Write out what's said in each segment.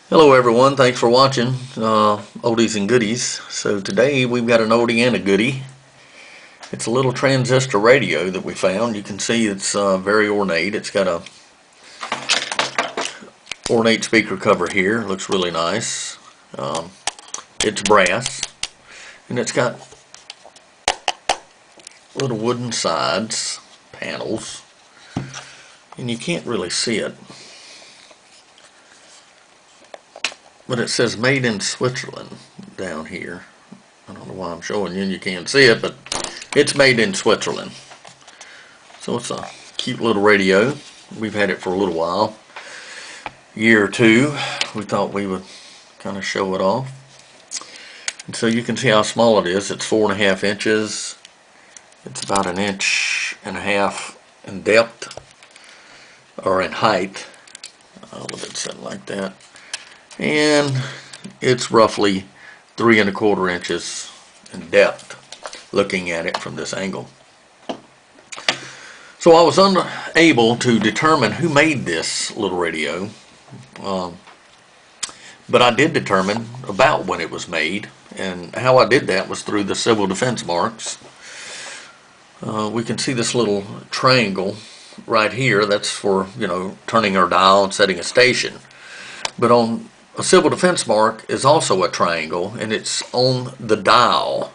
Hello everyone, thanks for watching Oldies and Goodies. So today we've got an oldie and a goodie. It's a little transistor radio that we found. You can see it's very ornate. It's got a ornate speaker cover here. It looks really nice. It's brass and it's got little wooden sides, panels, and you can't really see it. But it says made in Switzerland down here. I don't know why I'm showing you and you can't see it, but it's made in Switzerland. So it's a cute little radio. We've had it for a little while, year or two. We thought we would kind of show it off. And so you can see how small it is. It's 4.5 inches. It's about 1.5 inches in depth, or in height. I'll let it sit like that. And it's roughly 3¼ inches in depth, looking at it from this angle. So I was unable to determine who made this little radio, but I did determine about when it was made, and how I did that was through the civil defense marks. We can see this little triangle right here. That's for, turning our dial and setting a station. But on a civil defense mark is also a triangle, and it's on the dial,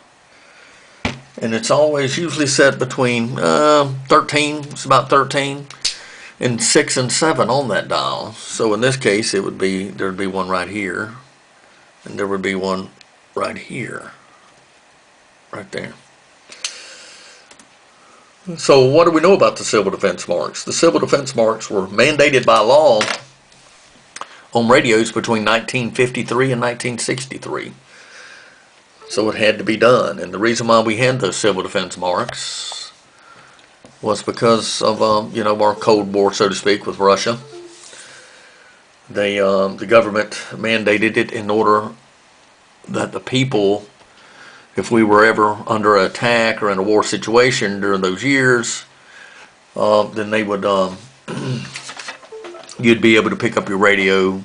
and it's always usually set between 13, it's about 13, and 6 and 7 on that dial. So in this case it would be, there'd be one right here, and there would be one right here, right there. So what do we know about the civil defense marks? The civil defense marks were mandated by law on radios between 1953 and 1963. So it had to be done. And the reason why we had those civil defense marks was because of our Cold War, so to speak, with Russia. The government mandated it in order that the people, if we were ever under attack or in a war situation during those years, then they would you'd be able to pick up your radio,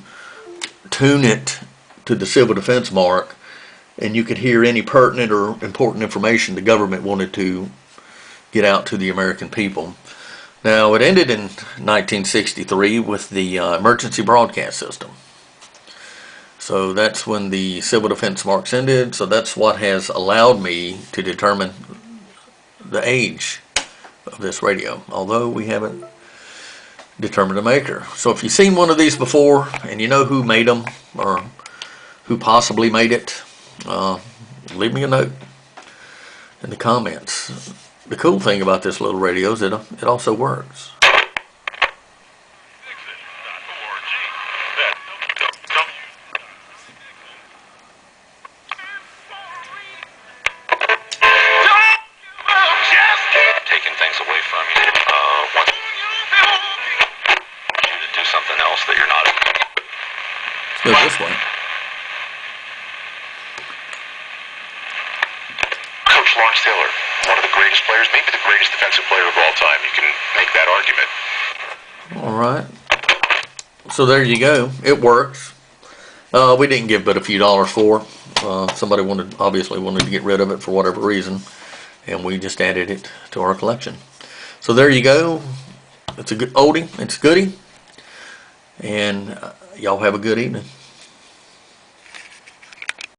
tune it to the civil defense mark, and you could hear any pertinent or important information the government wanted to get out to the American people. Now, it ended in 1963 with the emergency broadcast system. So that's when the civil defense marks ended. So that's what has allowed me to determine the age of this radio, although we haven't determined a maker. So if you've seen one of these before and you know who made them or who possibly made it, leave me a note in the comments. The cool thing about this little radio is it also works. Taking things away from you. Do something else that you're not. Let's go this way. Coach Lawrence Taylor, one of the greatest players, maybe the greatest defensive player of all time. You can make that argument. All right. So there you go. It works. We didn't give but a few dollars for it. Somebody obviously wanted to get rid of it for whatever reason, and we just added it to our collection. So there you go. It's a good oldie. It's a goodie. And y'all have a good evening.